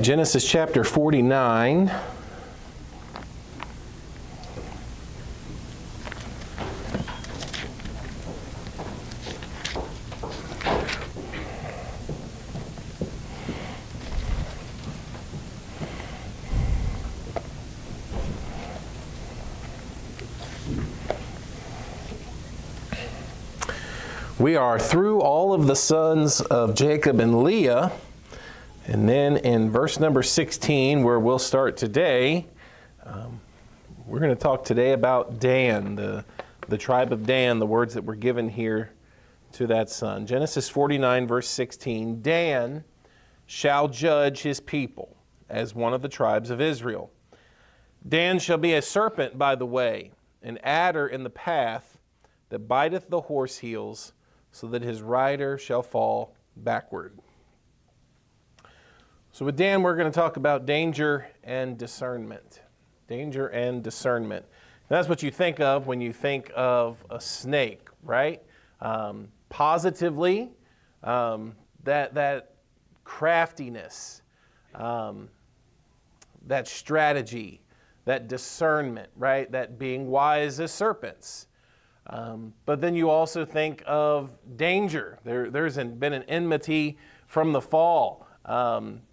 Genesis chapter 49. We are through all of the sons of Jacob and Leah. And then in verse number 16, where we'll start today, we're going to talk today about Dan, the tribe of Dan, the words that were given here to that son. Genesis 49, verse 16, Dan shall judge his people as one of the tribes of Israel. Dan shall be a serpent by the way, an adder in the path that biteth the horse heels, so that his rider shall fall backward. So with Dan, we're going to talk about danger and discernment. Danger and discernment. And that's what you think of when you think of a snake, right? Positively, that craftiness, that strategy, that discernment, right? That being wise as serpents. But then you also think of danger. There's been an enmity from the fall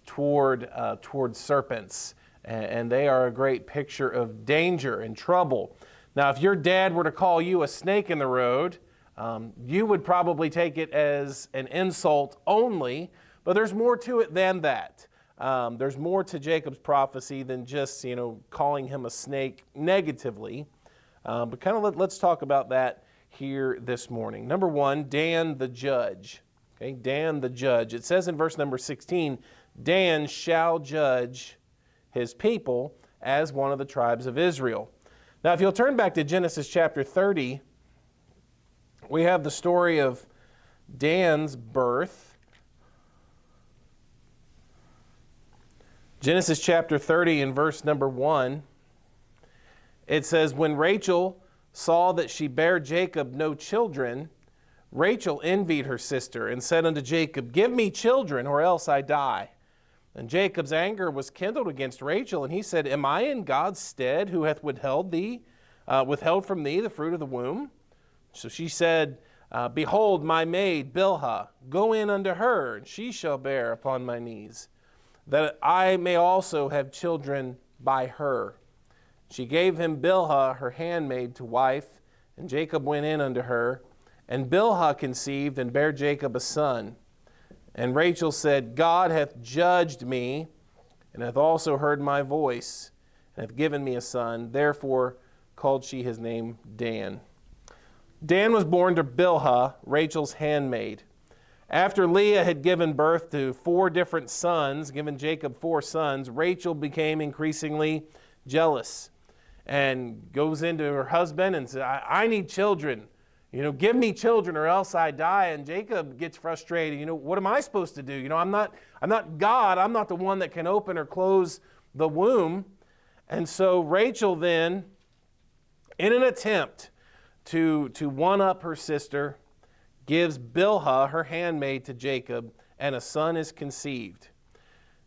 toward serpents, and they are a great picture of danger and trouble. Now, if your dad were to call you a snake in the road, you would probably take it as an insult only, but there's more to it than that. There's more to Jacob's prophecy than just, calling him a snake negatively. But kind of let's talk about that here this morning. Number one, Dan the judge. Okay, Dan the judge. It says in verse number 16, Dan shall judge his people as one of the tribes of Israel. Now, if you'll turn back to Genesis chapter 30, we have the story of Dan's birth. Genesis chapter 30 and verse number 1. It says, when Rachel saw that she bare Jacob no children, Rachel envied her sister and said unto Jacob, give me children, or else I die. And Jacob's anger was kindled against Rachel, and he said, am I in God's stead, who hath withheld from thee the fruit of the womb? So she said, behold, my maid Bilhah, go in unto her, and she shall bear upon my knees, that I may also have children by her. She gave him Bilhah, her handmaid, to wife, and Jacob went in unto her. And Bilhah conceived and bare Jacob a son. And Rachel said, God hath judged me, and hath also heard my voice, and hath given me a son. Therefore called she his name Dan. Dan was born to Bilhah, Rachel's handmaid. After Leah had given birth to 4 different sons, given Jacob 4 sons, Rachel became increasingly jealous and goes into her husband and says, I need children. Give me children or else I die. And Jacob gets frustrated. What am I supposed to do? I'm not God. I'm not the one that can open or close the womb. And so Rachel then, in an attempt to one-up her sister, gives Bilhah, her handmaid, to Jacob, and a son is conceived.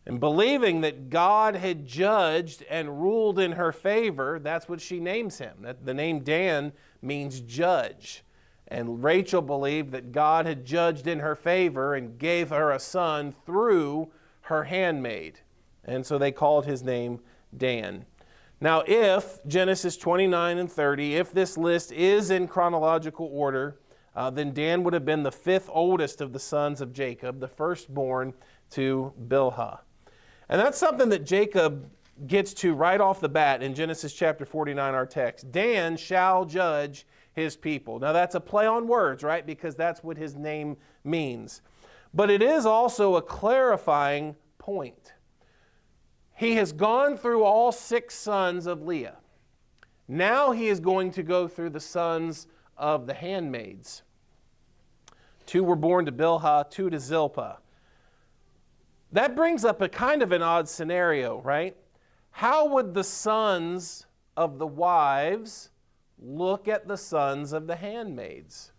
And believing that God had judged and ruled in her favor, that's what she names him. The name Dan means judge. And Rachel believed that God had judged in her favor and gave her a son through her handmaid. And so they called his name Dan. Now, if Genesis 29 and 30, if this list is in chronological order, then Dan would have been the 5th oldest of the sons of Jacob, the firstborn to Bilhah. And that's something that Jacob gets to right off the bat in Genesis chapter 49, our text. Dan shall judge his people. Now that's a play on words, right? Because that's what his name means. But it is also a clarifying point. He has gone through all 6 sons of Leah. Now he is going to go through the sons of the handmaids. 2 were born to Bilhah, 2 to Zilpah. That brings up a kind of an odd scenario, right? How would the sons of the wives look at the sons of the handmaids?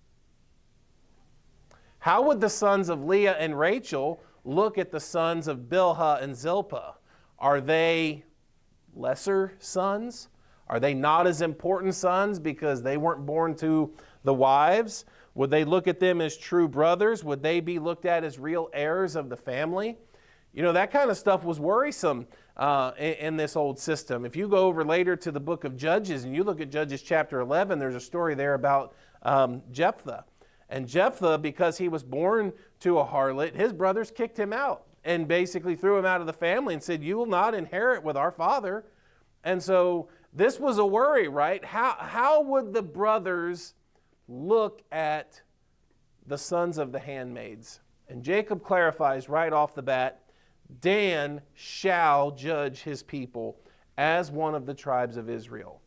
How would the sons of Leah and Rachel look at the sons of Bilhah and Zilpah. Are they lesser sons? Are they not as important sons because they weren't born to the wives? Would they look at them as true brothers? Would they be looked at as real heirs of the family? You know, that kind of stuff was worrisome in this old system. If you go over later to the book of Judges and you look at Judges chapter 11, there's a story there about Jephthah. And Jephthah, because he was born to a harlot, his brothers kicked him out and basically threw him out of the family and said, you will not inherit with our father. And so this was a worry, right? How would the brothers look at the sons of the handmaids? And Jacob clarifies right off the bat, Dan shall judge his people as one of the tribes of Israel.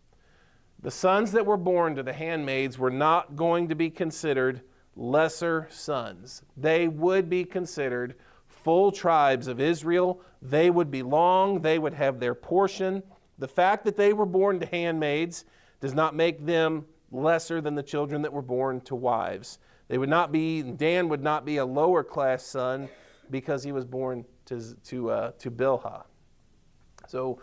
The sons that were born to the handmaids were not going to be considered lesser sons. They would be considered full tribes of Israel. They would belong. They would have their portion. The fact that they were born to handmaids does not make them lesser than the children that were born to wives. They would not be, Dan would not be a lower class son because he was born to Bilhah. So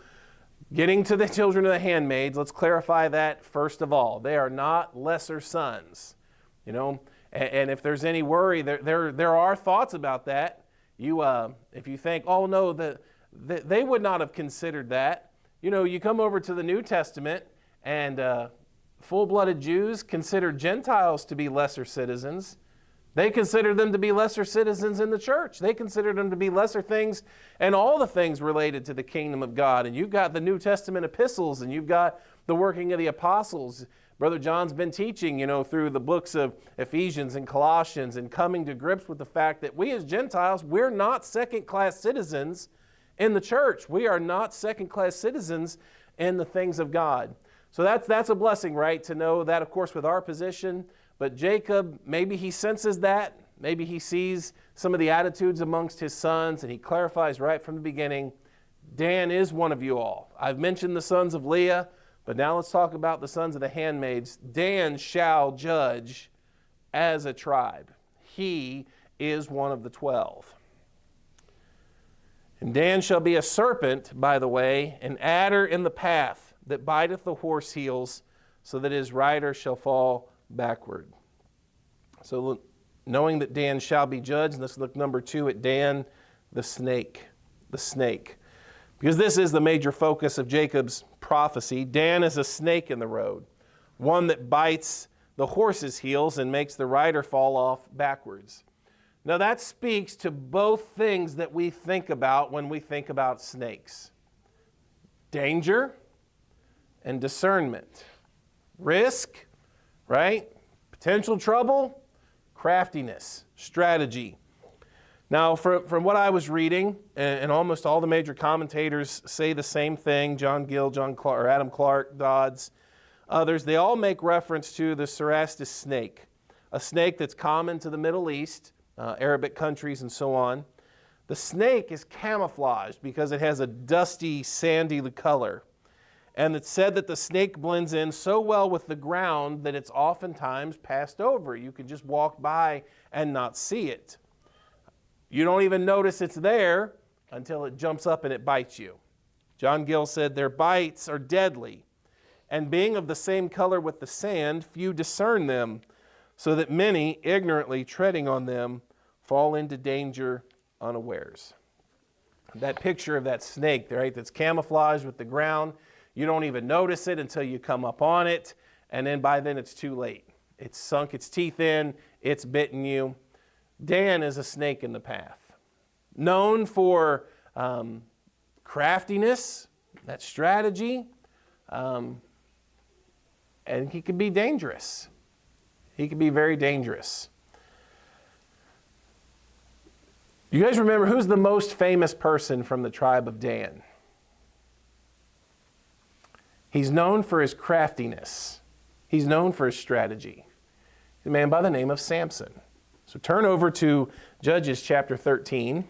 getting to the children of the handmaids, let's clarify that first of all. They are not lesser sons. You know, and if there's any worry, there are thoughts about that. If you think, oh no, they would not have considered that. You know, you come over to the New Testament and full-blooded Jews consider Gentiles to be lesser citizens. They consider them to be lesser citizens in the church. They consider them to be lesser things and all the things related to the kingdom of God. And you've got the New Testament epistles and you've got the working of the apostles. Brother John's been teaching, you know, through the books of Ephesians and Colossians and coming to grips with the fact that we as Gentiles, we're not second-class citizens in the church. We are not second-class citizens in the things of God. So that's a blessing, right, to know that, of course, with our position. But Jacob, maybe he senses that. Maybe he sees some of the attitudes amongst his sons, and he clarifies right from the beginning, Dan is one of you all. I've mentioned the sons of Leah, but now let's talk about the sons of the handmaids. Dan shall judge as a tribe. He is one of the 12. And Dan shall be a serpent, by the way, an adder in the path that biteth the horse heels, so that his rider shall fall backward. So knowing that Dan shall be judged, let's look number 2 at Dan, the snake. The snake. Because this is the major focus of Jacob's prophecy. Dan is a snake in the road, one that bites the horse's heels and makes the rider fall off backwards. Now that speaks to both things that we think about when we think about snakes. Danger and discernment. Risk, right? Potential trouble, craftiness, strategy. Now, from what I was reading, and almost all the major commentators say the same thing, John Gill, or Adam Clark, Dodds, others, they all make reference to the Cerastus snake, a snake that's common to the Middle East, Arabic countries and so on. The snake is camouflaged because it has a dusty, sandy color. And it's said that the snake blends in so well with the ground that it's oftentimes passed over. You can just walk by and not see it. You don't even notice it's there until it jumps up and it bites you. John Gill said their bites are deadly, and being of the same color with the sand, few discern them, so that many, ignorantly treading on them, fall into danger unawares. That picture of that snake, right, that's camouflaged with the ground, you don't even notice it until you come up on it, and then by then it's too late. It's sunk its teeth in, it's bitten you. Dan is a snake in the path. Known for craftiness, that strategy, and he can be dangerous. He can be very dangerous. You guys remember who's the most famous person from the tribe of Dan? He's known for his craftiness. He's known for his strategy. He's a man by the name of Samson. So turn over to Judges chapter 13.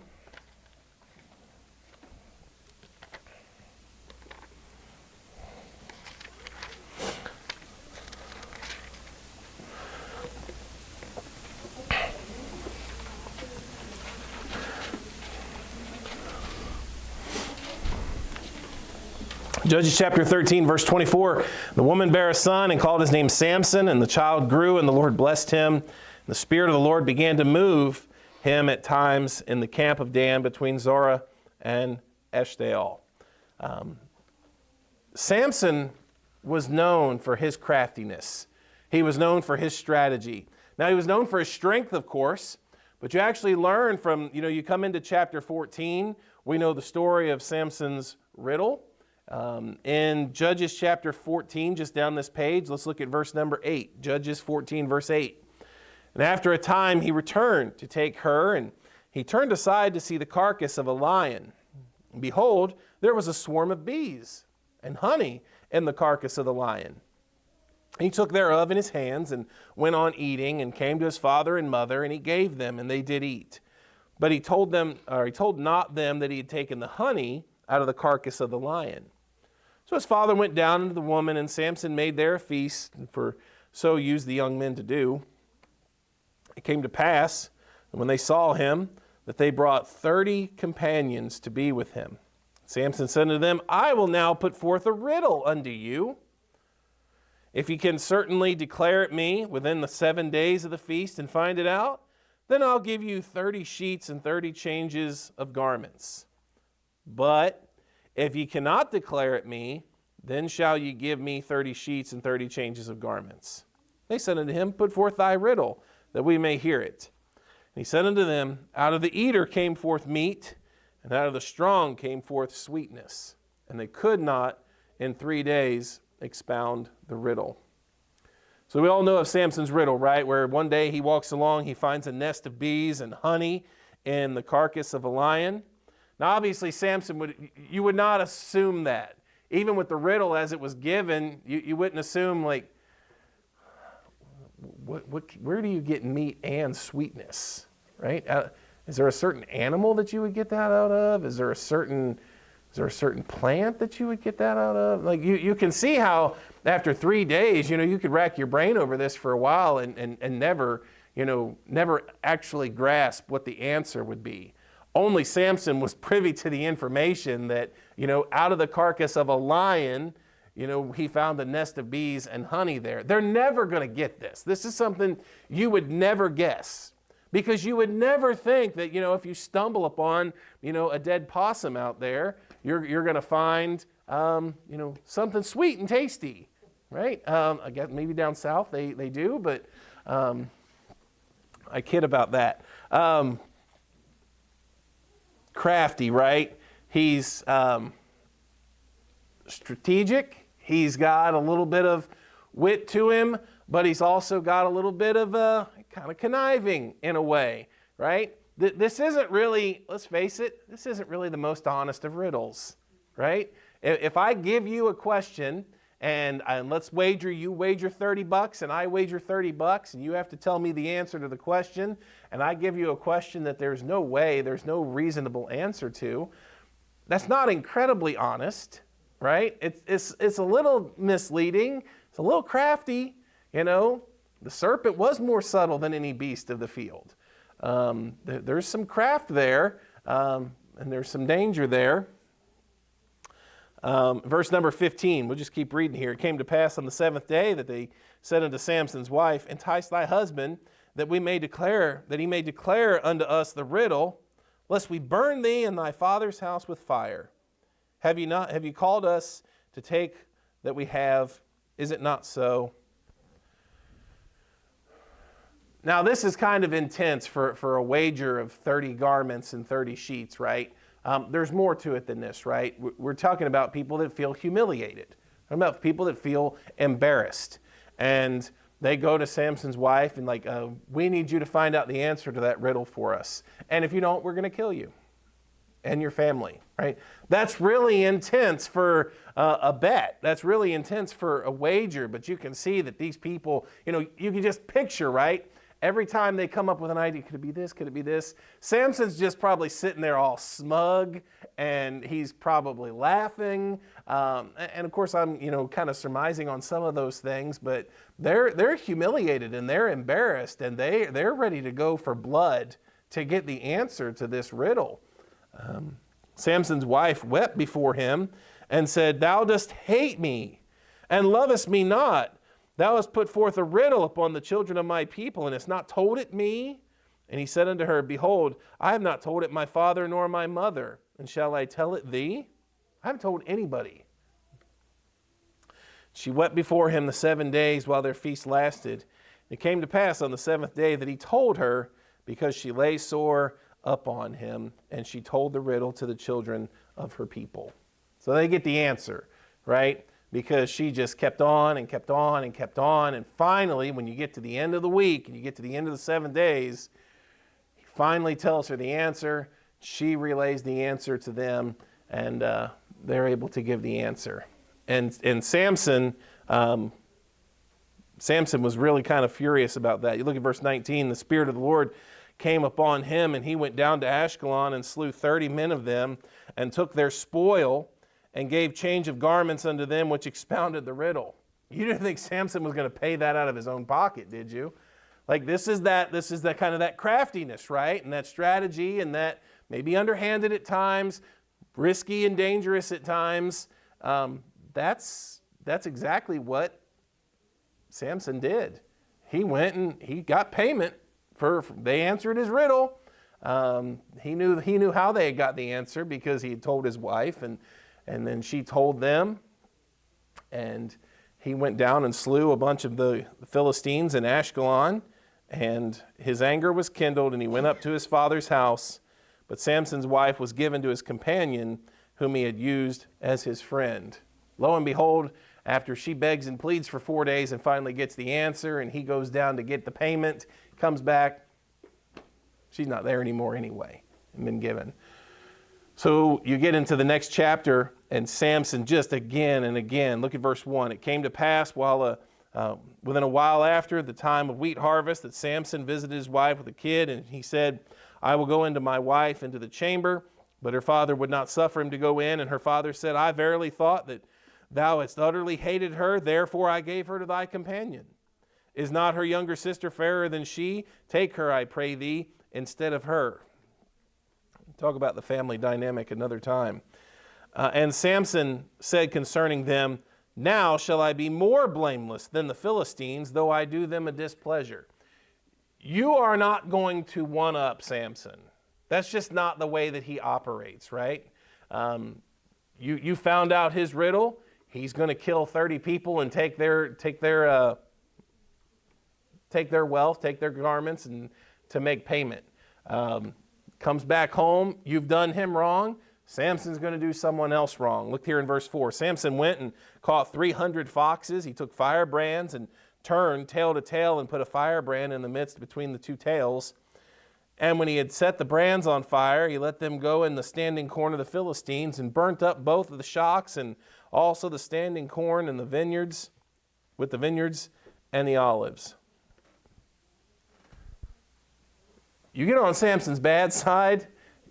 Judges chapter 13, verse 24, the woman bare a son and called his name Samson, and the child grew, and the Lord blessed him. And the Spirit of the Lord began to move him at times in the camp of Dan between Zorah and Eshtaol. Samson was known for his craftiness. He was known for his strategy. Now, he was known for his strength, of course, but you actually learn from, you come into chapter 14, we know the story of Samson's riddle. In Judges chapter 14, just down this page, let's look at verse number 8. Judges 14, verse 8. And after a time he returned to take her, and he turned aside to see the carcass of a lion. And behold, there was a swarm of bees and honey in the carcass of the lion. And he took thereof in his hands and went on eating, and came to his father and mother, and he gave them, and they did eat. But he told not them that he had taken the honey out of the carcass of the lion. So his father went down unto the woman, and Samson made there a feast, for so used the young men to do. It came to pass, when they saw him, that they brought 30 companions to be with him. Samson said unto them, I will now put forth a riddle unto you. If ye can certainly declare it me within the 7 days of the feast and find it out, then I'll give you 30 sheets and 30 changes of garments. But if ye cannot declare it me, then shall ye give me 30 sheets and 30 changes of garments. They said unto him, Put forth thy riddle, that we may hear it. And he said unto them, Out of the eater came forth meat, and out of the strong came forth sweetness. And they could not in 3 days expound the riddle. So we all know of Samson's riddle, right? Where one day he walks along, he finds a nest of bees and honey in the carcass of a lion. Now obviously Samson you would not assume that. Even with the riddle as it was given, you wouldn't assume like, where do you get meat and sweetness, right? Is there a certain animal that you would get that out of? Is there a certain plant that you would get that out of? Like you can see how after 3 days, you could rack your brain over this for a while and never actually grasp what the answer would be. Only Samson was privy to the information that, out of the carcass of a lion, he found a nest of bees and honey there. They're never going to get this. This is something you would never guess, because you would never think that, if you stumble upon, a dead possum out there, you're going to find, something sweet and tasty, right? I guess maybe down south they do, but I kid about that. Crafty, right? He's strategic. He's got a little bit of wit to him, but he's also got a little bit of kind of conniving in a way, right? This isn't really, let's face it, this isn't really the most honest of riddles, right? If I give you a question and let's wager, you wager $30 and I wager $30, and you have to tell me the answer to the question, and I give you a question that there's no reasonable answer to, that's not incredibly honest, right? It's a little misleading. It's a little crafty, The serpent was more subtle than any beast of the field. There's some craft there, and there's some danger there. Verse number 15, we'll just keep reading here. It came to pass on the 7th day that they said unto Samson's wife, Entice thy husband, that he may declare unto us the riddle, lest we burn thee and thy father's house with fire. Have you called us to take that we have? Is it not so? Now this is kind of intense for a wager of 30 garments and 30 sheets, right? There's more to it than this, right? We're talking about people that feel humiliated. We're talking about people that feel embarrassed. And they go to Samson's wife and we need you to find out the answer to that riddle for us. And if you don't, we're going to kill you and your family, right? That's really intense for a bet. That's really intense for a wager. But you can see that these people, you can just picture, right? Every time they come up with an idea, could it be this? Could it be this? Samson's just probably sitting there all smug, and he's probably laughing. And of course, I'm kind of surmising on some of those things, but they're humiliated and they're embarrassed, and they're ready to go for blood to get the answer to this riddle. Samson's wife wept before him and said, Thou dost hate me and lovest me not. Thou hast put forth a riddle upon the children of my people, and hast not told it me. And he said unto her, Behold, I have not told it my father nor my mother, and shall I tell it thee? I haven't told anybody. She wept before him the 7 days while their feast lasted. It came to pass on the 7th day that he told her, because she lay sore upon him, and she told the riddle to the children of her people. So they get the answer, right? Because she just kept on and kept on and kept on. And finally, when you get to the end of the week and you get to the end of the 7 days, he finally tells her the answer. She relays the answer to them, and they're able to give the answer. And Samson was really kind of furious about that. You look at verse 19, the Spirit of the Lord came upon him, and he went down to Ashkelon and slew 30 men of them, and took their spoil, and gave change of garments unto them which expounded the riddle. You didn't think Samson was going to pay that out of his own pocket, did you? Like this is that kind of that craftiness, right? And that strategy, and that maybe underhanded at times, risky and dangerous at times. That's exactly what Samson did. He went and he got payment they answered his riddle. He knew how they had got the answer because he had told his wife, and then she told them, and he went down and slew a bunch of the Philistines in Ashkelon, and his anger was kindled, and he went up to his father's house. But Samson's wife was given to his companion, whom he had used as his friend. Lo and behold, after she begs and pleads for 4 days and finally gets the answer, and he goes down to get the payment, comes back, she's not there anymore anyway, and been given. So you get into the next chapter, and Samson just again and again, look at verse 1. It came to pass within a while after the time of wheat harvest that Samson visited his wife with a kid, and he said, I will go into my wife into the chamber. But her father would not suffer him to go in, and her father said, I verily thought that thou hadst utterly hated her, therefore I gave her to thy companion. Is not her younger sister fairer than she? Take her, I pray thee, instead of her. Talk about the family dynamic another time. And Samson said concerning them, Now shall I be more blameless than the Philistines, though I do them a displeasure. You are not going to one-up Samson. That's just not the way that he operates, right? You found out his riddle. He's going to kill 30 people and take their wealth, take their garments, and to make payment. Comes back home. You've done him wrong. Samson's going to do someone else wrong. Look here in verse 4. Samson went and caught 300 foxes. He took firebrands and turned tail to tail and put a firebrand in the midst between the two tails. And when he had set the brands on fire, he let them go in the standing corn of the Philistines, and burnt up both of the shocks and also the standing corn and the vineyards, with the vineyards and the olives. You get on Samson's bad side,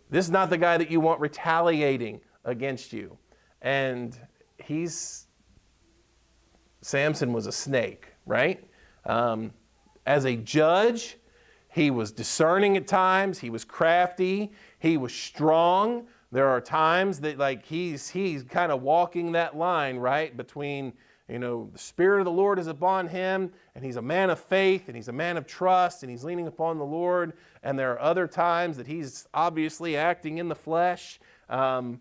this is not the guy that you want retaliating against you. And Samson was a snake, right? As a judge, he was discerning at times. He was crafty. He was strong. There are times that he's kind of walking that line, right, between, the Spirit of the Lord is upon him, and he's a man of faith, and he's a man of trust, and he's leaning upon the Lord. And there are other times that he's obviously acting in the flesh. We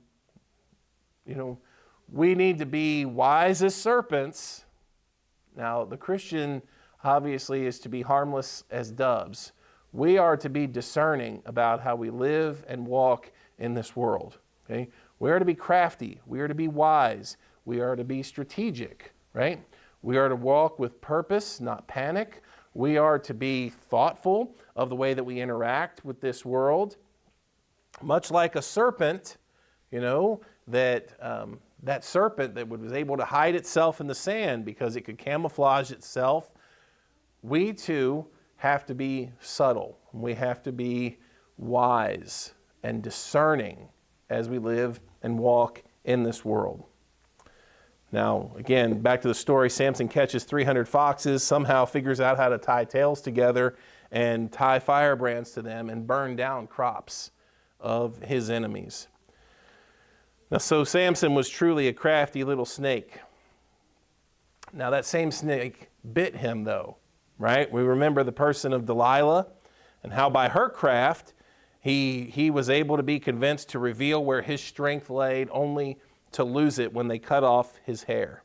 need to be wise as serpents. Now, the Christian obviously is to be harmless as doves. We are to be discerning about how we live and walk in this world. Okay? We are to be crafty. We are to be wise. We are to be strategic, right? We are to walk with purpose, not panic. We are to be thoughtful of the way that we interact with this world. Much like a serpent, that serpent that was able to hide itself in the sand because it could camouflage itself. We too have to be subtle. We have to be wise and discerning as we live and walk in this world. Now, again, back to the story, Samson catches 300 foxes, somehow figures out how to tie tails together and tie firebrands to them and burn down crops of his enemies. Now, so Samson was truly a crafty little snake. Now, that same snake bit him, though, right? We remember the person of Delilah and how by her craft, he was able to be convinced to reveal where his strength laid, only to lose it when they cut off his hair.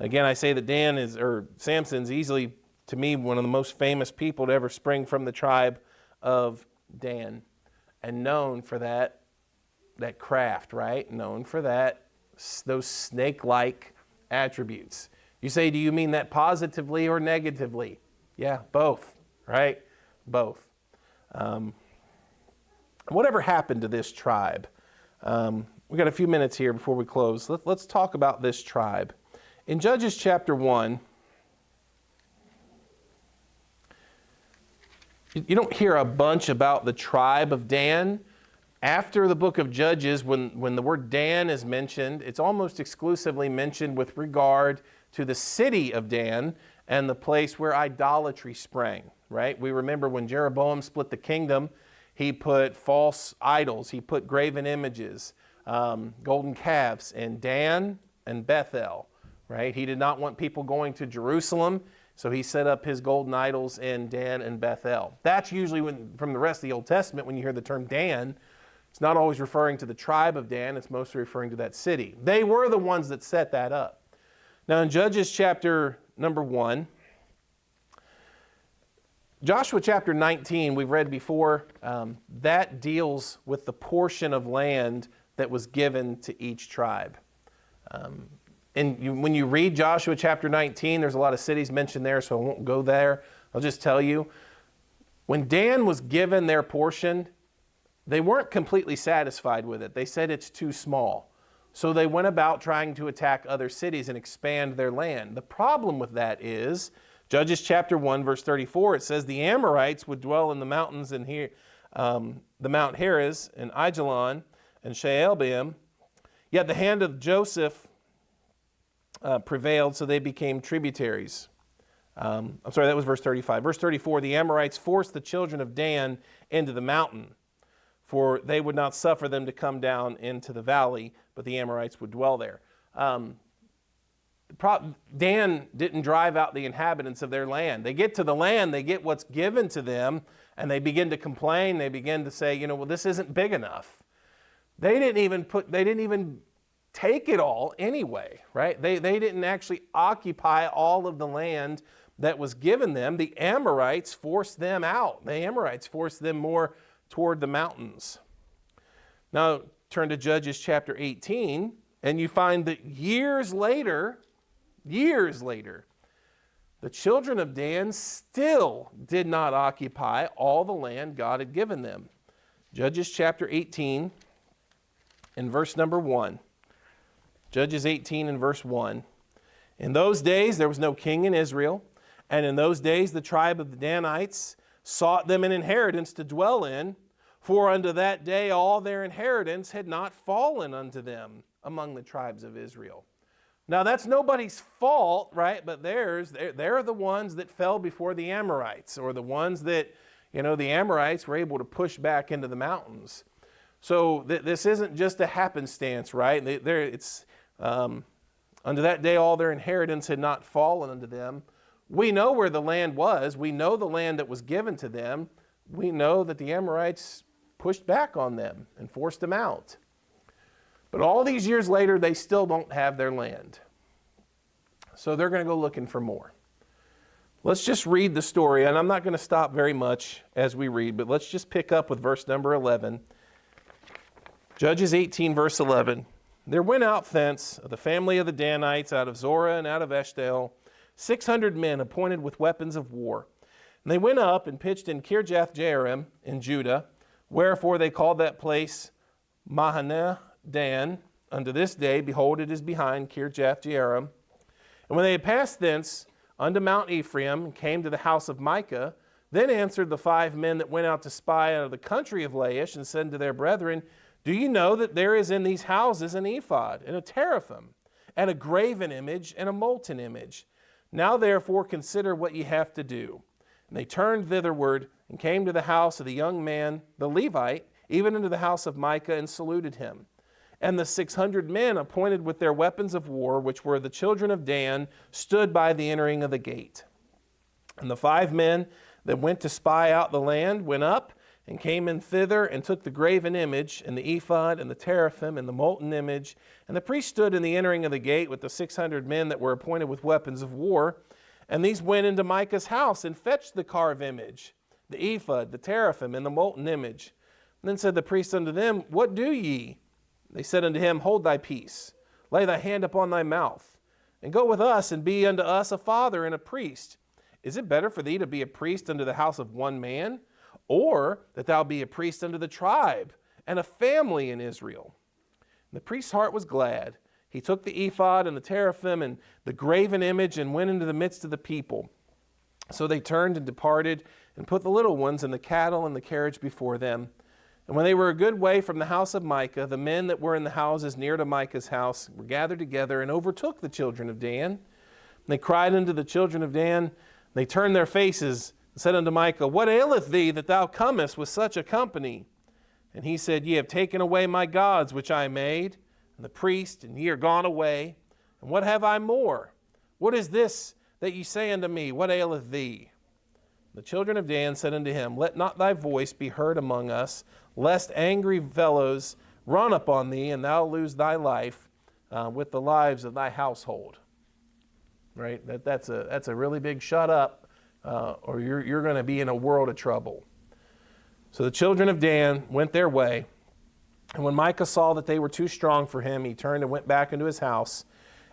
Again, I say that Samson's easily, to me, one of the most famous people to ever spring from the tribe of Dan, and known for that craft, right? Known for those snake-like attributes. You say, do you mean that positively or negatively? Yeah, both, right? Both. Whatever happened to this tribe? We got a few minutes here before we close. Let's talk about this tribe. In Judges chapter 1, you don't hear a bunch about the tribe of Dan. After the book of Judges, when the word Dan is mentioned, it's almost exclusively mentioned with regard to the city of Dan and the place where idolatry sprang, right? We remember when Jeroboam split the kingdom, he put false idols, he put graven images, golden calves in Dan and Bethel, right? He did not want people going to Jerusalem, so he set up his golden idols in Dan and Bethel. That's usually from the rest of the Old Testament, when you hear the term Dan, it's not always referring to the tribe of Dan, it's mostly referring to that city. They were the ones that set that up. Now in Judges chapter number 1, Joshua chapter 19, we've read before, that deals with the portion of land that was given to each tribe. When you read Joshua chapter 19, there's a lot of cities mentioned there, so I won't go there. I'll just tell you, when Dan was given their portion, they weren't completely satisfied with it. They said it's too small. So they went about trying to attack other cities and expand their land. The problem with that is, Judges chapter 1, verse 34, it says, the Amorites would dwell in the mountains and here, the Mount Heres and Aijalon and Shaalbim. Yet the hand of Joseph prevailed, so they became tributaries. I'm sorry, that was verse 35. Verse 34, the Amorites forced the children of Dan into the mountain, for they would not suffer them to come down into the valley, but the Amorites would dwell there. Dan didn't drive out the inhabitants of their land. They get to the land, they get what's given to them, and they begin to complain. They begin to say, well, this isn't big enough. They didn't even take it all anyway, right? They didn't actually occupy all of the land that was given them. The Amorites forced them out. The Amorites forced them more toward the mountains. Now, turn to Judges chapter 18, and you find that years later, the children of Dan still did not occupy all the land God had given them. Judges chapter 18 and verse number 1. Judges 18 and verse 1. In those days there was no king in Israel, and in those days the tribe of the Danites sought them an inheritance to dwell in, for unto that day all their inheritance had not fallen unto them among the tribes of Israel. Now that's nobody's fault, right? But they're the ones that fell before the Amorites, or the ones that, the Amorites were able to push back into the mountains. So this isn't just a happenstance, right? Unto that day all their inheritance had not fallen unto them. We know where the land was. We know the land that was given to them. We know that the Amorites pushed back on them and forced them out. But all these years later, they still don't have their land. So they're going to go looking for more. Let's just read the story, and I'm not going to stop very much as we read, but let's just pick up with verse number 11. Judges 18, verse 11. There went out thence of the family of the Danites, out of Zorah and out of Eshtaol, 600 men appointed with weapons of war. And they went up and pitched in Kirjath-jearim in Judah, wherefore they called that place Mahaneh Dan. Unto this day, behold, it is behind Kirjath-jearim. And when they had passed thence unto Mount Ephraim, and came to the house of Micah, then answered the 5 men that went out to spy out of the country of Laish, and said to their brethren, do you know that there is in these houses an ephod, and a teraphim, and a graven image, and a molten image? Now therefore consider what ye have to do. And they turned thitherward, and came to the house of the young man, the Levite, even unto the house of Micah, and saluted him. And the 600 men appointed with their weapons of war, which were the children of Dan, stood by the entering of the gate. And the 5 men that went to spy out the land went up and came in thither and took the graven image and the ephod and the teraphim and the molten image. And the priest stood in the entering of the gate with the 600 men that were appointed with weapons of war. And these went into Micah's house and fetched the carved image, the ephod, the teraphim, and the molten image. And then said the priest unto them, What do ye? They said unto him, Hold thy peace, lay thy hand upon thy mouth, and go with us, and be unto us a father and a priest. Is it better for thee to be a priest unto the house of one man, or that thou be a priest unto the tribe and a family in Israel? And the priest's heart was glad. He took the ephod and the teraphim and the graven image and went into the midst of the people. So they turned and departed and put the little ones and the cattle and the carriage before them. And when they were a good way from the house of Micah, the men that were in the houses near to Micah's house were gathered together and overtook the children of Dan. And they cried unto the children of Dan. They turned their faces and said unto Micah, What aileth thee that thou comest with such a company? And he said, Ye have taken away my gods which I made, and the priest, and ye are gone away. And what have I more? What is this that ye say unto me? What aileth thee? The children of Dan said unto him, Let not thy voice be heard among us, lest angry fellows run upon thee, and thou lose thy life with the lives of thy household. Right? That's a really big shut up, or you're going to be in a world of trouble. So the children of Dan went their way, and when Micah saw that they were too strong for him, he turned and went back into his house.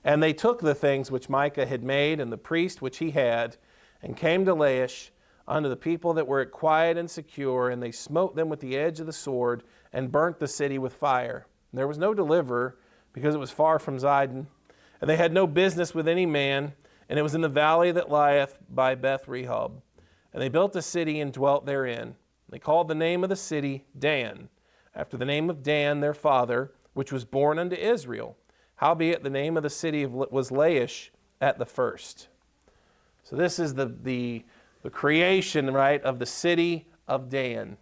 And they took the things which Micah had made, and the priest which he had, and came to Laish unto the people that were quiet and secure, and they smote them with the edge of the sword, and burnt the city with fire. And there was no deliverer, because it was far from Zidon, and they had no business with any man, and it was in the valley that lieth by Beth Rehob. And they built a city and dwelt therein. They called the name of the city Dan, after the name of Dan their father, which was born unto Israel. Howbeit the name of the city was Laish at the first. So this is the creation, right, of the city of Dan.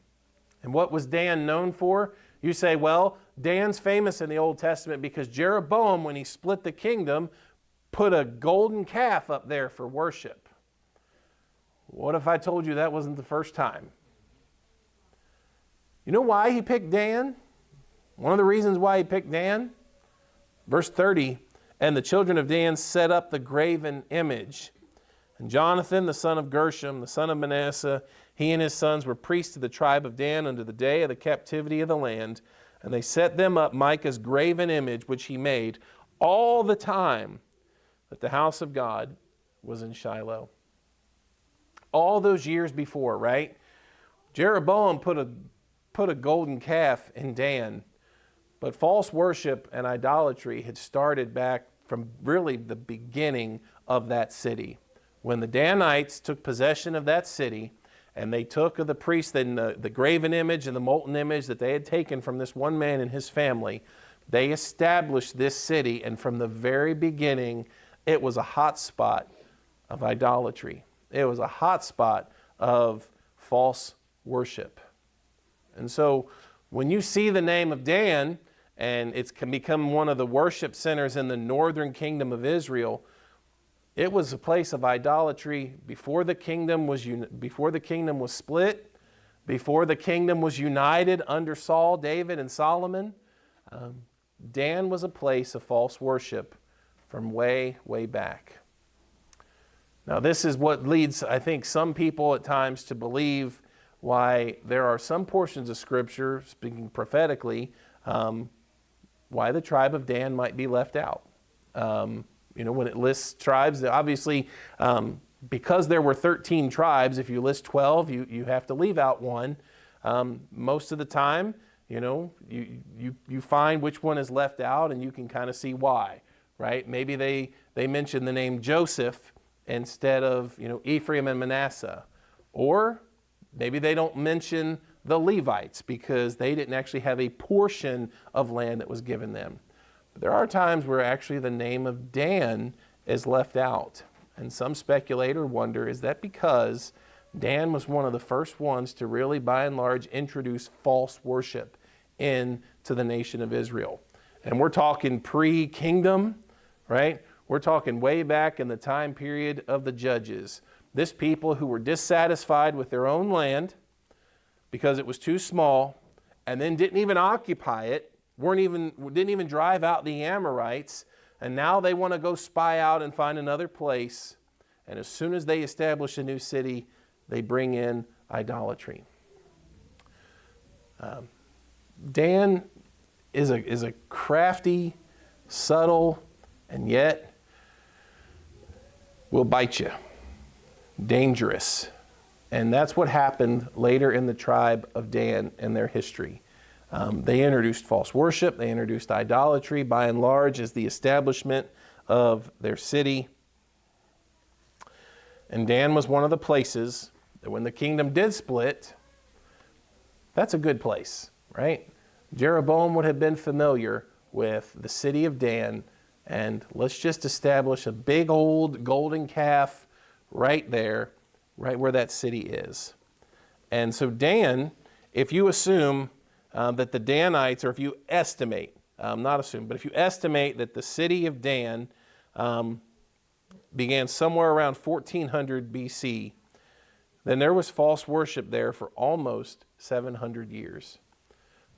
And what was Dan known for? You say, well, Dan's famous in the Old Testament because Jeroboam, when he split the kingdom, put a golden calf up there for worship. What if I told you that wasn't the first time? You know why he picked Dan? One of the reasons why he picked Dan? Verse 30, And the children of Dan set up the graven image. And Jonathan, the son of Gershom, the son of Manasseh, he and his sons were priests of the tribe of Dan unto the day of the captivity of the land. And they set them up Micah's graven image, which he made, all the time that the house of God was in Shiloh. All those years before, right? Jeroboam put a golden calf in Dan. But false worship and idolatry had started back from really the beginning of that city. When the Danites took possession of that city, and they took of the priest and the graven image and the molten image that they had taken from this one man and his family, they established this city, and from the very beginning, it was a hot spot of idolatry. It was a hot spot of false worship. And so when you see the name of Dan, and it can become one of the worship centers in the northern kingdom of Israel, it was a place of idolatry before the kingdom was split, before the kingdom was united under Saul, David, and Solomon. Dan was a place of false worship from way, way back. Now, this is what leads, I think, some people at times to believe why there are some portions of Scripture, speaking prophetically, why the tribe of Dan might be left out. When it lists tribes, obviously, because there were 13 tribes, if you list 12, you have to leave out one. Most of the time, you find which one is left out, and you can kind of see why, right? Maybe they mention the name Joseph instead of, Ephraim and Manasseh. Or maybe they don't mention the Levites because they didn't actually have a portion of land that was given them. But there are times where actually the name of Dan is left out. And some speculator wonder, is that because Dan was one of the first ones to really, by and large, introduce false worship into the nation of Israel? And we're talking pre-kingdom, right? We're talking way back in the time period of the judges. This people who were dissatisfied with their own land because it was too small, and then didn't even occupy it, didn't even drive out the Amorites, and now they want to go spy out and find another place. And as soon as they establish a new city, they bring in idolatry. Dan is a crafty, subtle, and yet will bite you. Dangerous. And that's what happened later in the tribe of Dan and their history. They introduced false worship. They introduced idolatry, by and large, as the establishment of their city. And Dan was one of the places that when the kingdom did split, that's a good place, right? Jeroboam would have been familiar with the city of Dan, and let's just establish a big old golden calf right there, right where that city is. And so Dan, if you assume that the Danites, or if you estimate, not assume, but if you estimate that the city of Dan began somewhere around 1400 BC, then there was false worship there for almost 700 years.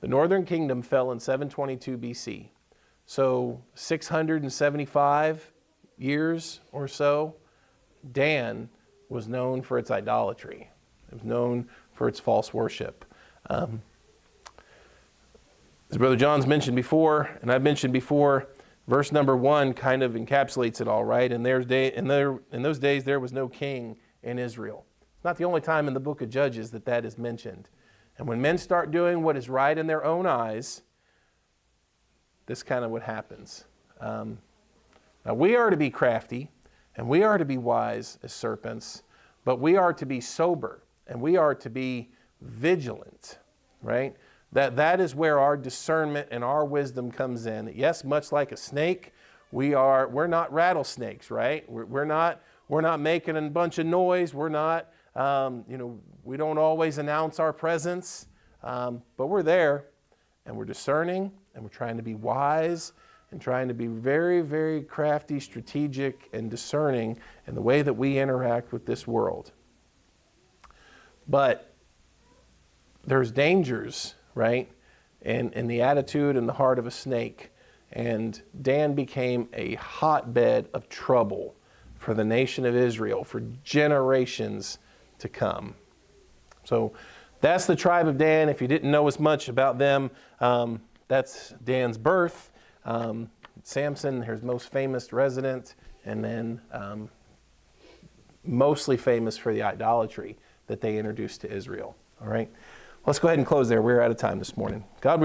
The northern kingdom fell in 722 BC. So 675 years or so, Dan was known for its idolatry. It was known for its false worship. As Brother John's mentioned before, and I've mentioned before, verse number 1 kind of encapsulates it all, right? In those days, there was no king in Israel. It's not the only time in the book of Judges that is mentioned. And when men start doing what is right in their own eyes, this kind of what happens. Now we are to be crafty, and we are to be wise as serpents, but we are to be sober, and we are to be vigilant, right? That is where our discernment and our wisdom comes in. Yes, much like a snake, we're not rattlesnakes, right? We're not making a bunch of noise. We're not, we don't always announce our presence, but we're there, and we're discerning, and we're trying to be wise, and trying to be very, very crafty, strategic, and discerning in the way that we interact with this world. But there's dangers, right, in the attitude and the heart of a snake. And Dan became a hotbed of trouble for the nation of Israel for generations to come. So that's the tribe of Dan. If you didn't know as much about them, that's Dan's birth. Samson, his most famous resident, and then mostly famous for the idolatry that they introduced to Israel. All right, let's go ahead and close there. We're out of time this morning. God, we